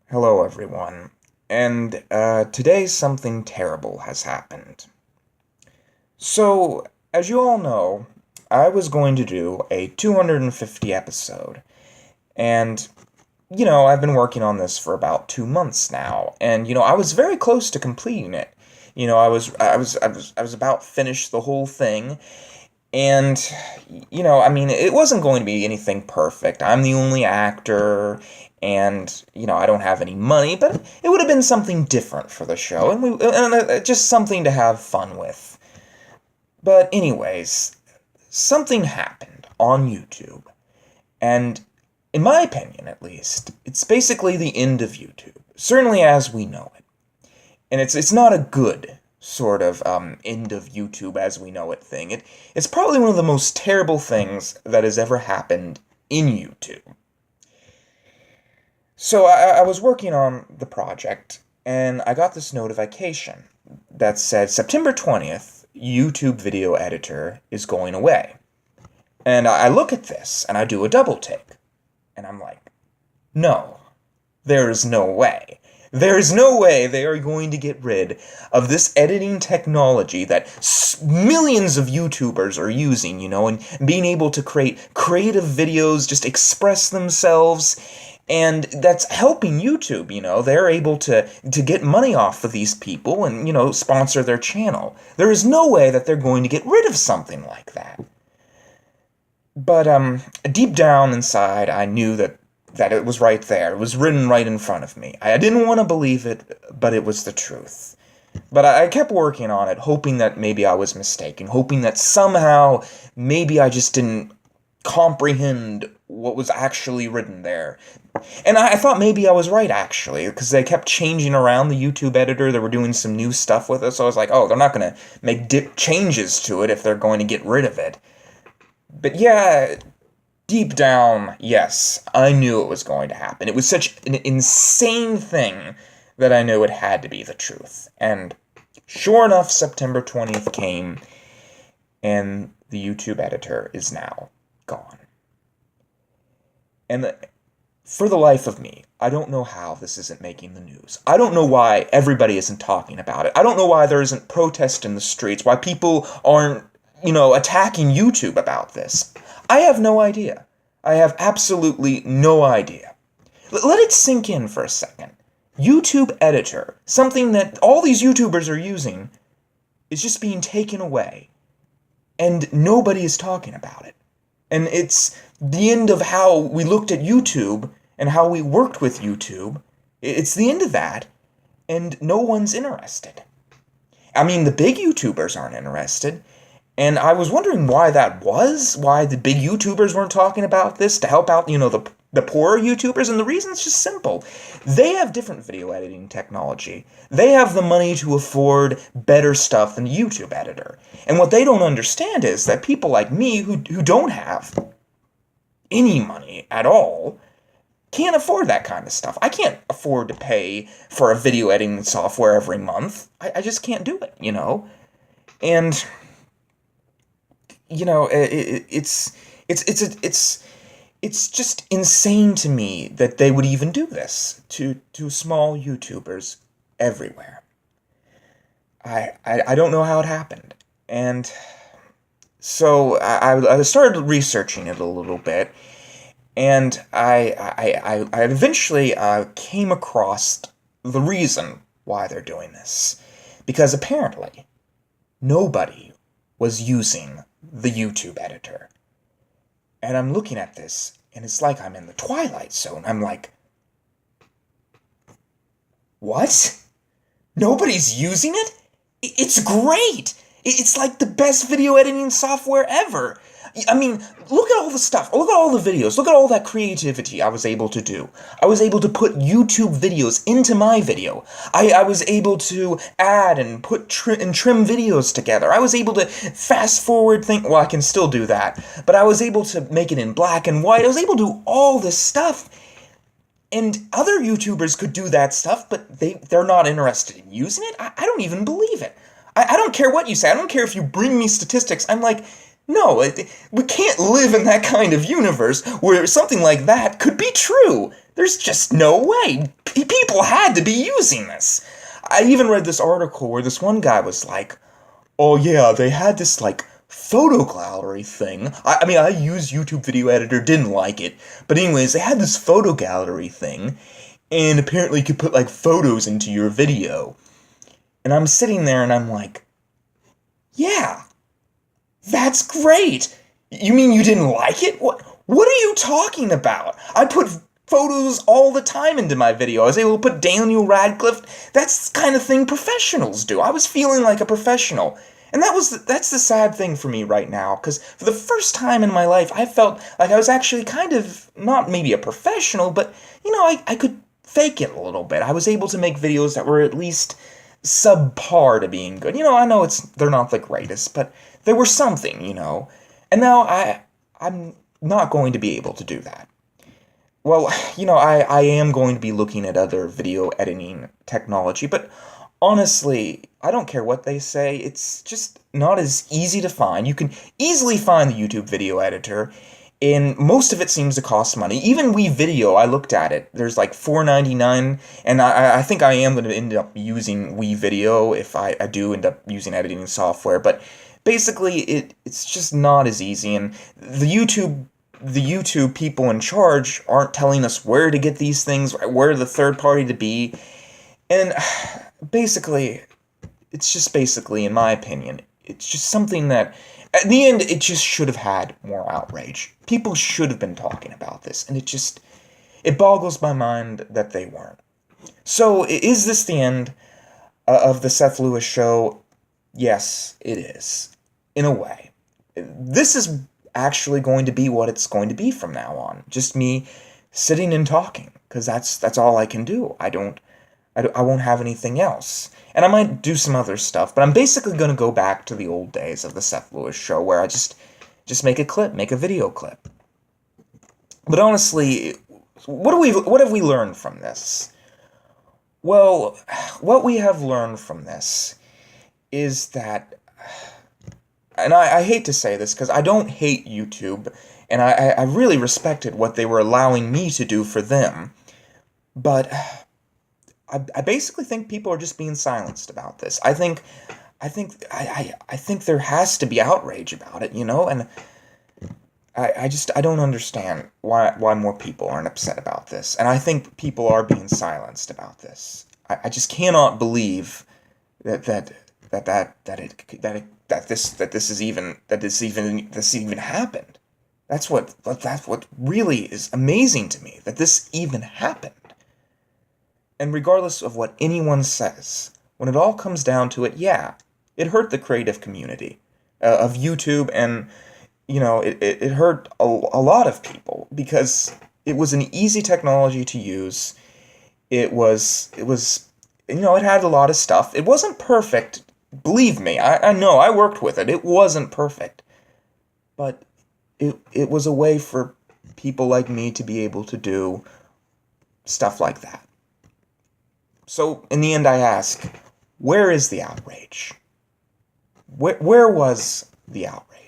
Hello, everyone. And today something terrible has happened. So, as you all know, I was going to do a 250 episode, and I've been working on this for about 2 months now, and I was very close to completing it. I was about finished the whole thing, and, it wasn't going to be anything perfect. I'm the only actor, and, I don't have any money, but it would have been something different for the show, and just something to have fun with. But, anyways, something happened on YouTube, and, in my opinion at least, it's basically the end of YouTube, certainly as we know it. And it's not a good sort of end of YouTube as we know it thing. It's probably one of the most terrible things that has ever happened in YouTube. So I was working on the project, and I got this notification that said September 20th, YouTube video editor is going away. And I look at this, and I do a double take, and I'm like, no, there is no way. There is no way they are going to get rid of this editing technology that millions of YouTubers are using, and being able to create creative videos, just express themselves, and that's helping YouTube, they're able to get money off of these people and, sponsor their channel. There is no way that they're going to get rid of something like that. But, deep down inside, I knew that it was right there. It was written right in front of me. I didn't want to believe it, but it was the truth. But I kept working on it, hoping that maybe I was mistaken, hoping that somehow maybe I just didn't comprehend what was actually written there. And I thought maybe I was right, actually, because they kept changing around the YouTube editor. They were doing some new stuff with it, so I was like, oh, they're not going to make changes to it if they're going to get rid of it. But yeah, deep down, yes, I knew it was going to happen. It was such an insane thing that I knew it had to be the truth. And sure enough, September 20th came, and the YouTube editor is now gone. And for the life of me, I don't know how this isn't making the news. I don't know why everybody isn't talking about it. I don't know why there isn't protest in the streets, why people aren't, attacking YouTube about this. I have no idea. I have absolutely no idea. Let it sink in for a second. YouTube editor, something that all these YouTubers are using, is just being taken away. And nobody is talking about it. And it's the end of how we looked at YouTube and how we worked with YouTube. It's the end of that, and no one's interested. I mean, the big YouTubers aren't interested. And I was wondering why that was, why the big YouTubers weren't talking about this to help out, the poorer YouTubers. And the reason is just simple. They have different video editing technology. They have the money to afford better stuff than a YouTube editor. And what they don't understand is that people like me who don't have any money at all can't afford that kind of stuff. I can't afford to pay for a video editing software every month. I just can't do it, And it's just insane to me that they would even do this to small YouTubers everywhere. I don't know how it happened, and so I started researching it a little bit, and I eventually came across the reason why they're doing this, because apparently nobody was using the YouTube editor. And I'm looking at this, and it's like I'm in the Twilight Zone. I'm like, what? Nobody's using it? It's great! It's like the best video editing software ever. I mean, look at all the stuff. Look at all the videos. Look at all that creativity I was able to do. I was able to put YouTube videos into my video. I was able to add and put trim videos together. I was able to fast forward things. Well, I can still do that. But I was able to make it in black and white. I was able to do all this stuff. And other YouTubers could do that stuff, but they're not interested in using it. I don't even believe it. I don't care what you say. I don't care if you bring me statistics. I'm like, no, we can't live in that kind of universe where something like that could be true. There's just no way. People had to be using this. I even read this article where this one guy was like, oh yeah, they had this, like, photo gallery thing. I mean, I used YouTube Video Editor, didn't like it. But anyways, they had this photo gallery thing, and apparently you could put, like, photos into your video. And I'm sitting there and I'm like, yeah, that's great. You mean you didn't like it? What are you talking about? I put photos all the time into my video. I was able to put Daniel Radcliffe. That's the kind of thing professionals do. I was feeling like a professional. And that's the sad thing for me right now, because for the first time in my life, I felt like I was actually kind of, not maybe a professional, but, I could fake it a little bit. I was able to make videos that were at least subpar to being good. I know they're not the greatest, but they were something, And now I'm not going to be able to do that. Well, I am going to be looking at other video editing technology, but honestly, I don't care what they say. It's just not as easy to find. You can easily find the YouTube video editor, and most of it seems to cost money. Even WeVideo, I looked at it. There's like $4.99, and I think I am going to end up using WeVideo if I do end up using editing software, but basically it's just not as easy, and the YouTube people in charge aren't telling us where to get these things, where the third party to be, and basically, in my opinion, it's just something that, at the end, it just should have had more outrage. People should have been talking about this, and it boggles my mind that they weren't. So, is this the end of the Seth Lewis Show? Yes, it is. In a way. This is actually going to be what it's going to be from now on. Just me sitting and talking, because that's all I can do. I won't have anything else. And I might do some other stuff, but I'm basically going to go back to the old days of the Seth Lewis Show, where I just make a video clip. But honestly, what have we learned from this? Well, what we have learned from this is that, and I hate to say this, because I don't hate YouTube, and I really respected what they were allowing me to do for them, but I basically think people are just being silenced about this. I think there has to be outrage about it, and I don't understand why more people aren't upset about this, and I think people are being silenced about this. I just cannot believe that this even happened. That's what really is amazing to me, that this even happened. And regardless of what anyone says, when it all comes down to it, yeah, it hurt the creative community of YouTube, and it hurt a lot of people, because it was an easy technology to use. It had a lot of stuff. It wasn't perfect. Believe me, I know, I worked with it. It wasn't perfect. But it was a way for people like me to be able to do stuff like that. So, in the end, I ask, where is the outrage? Where was the outrage?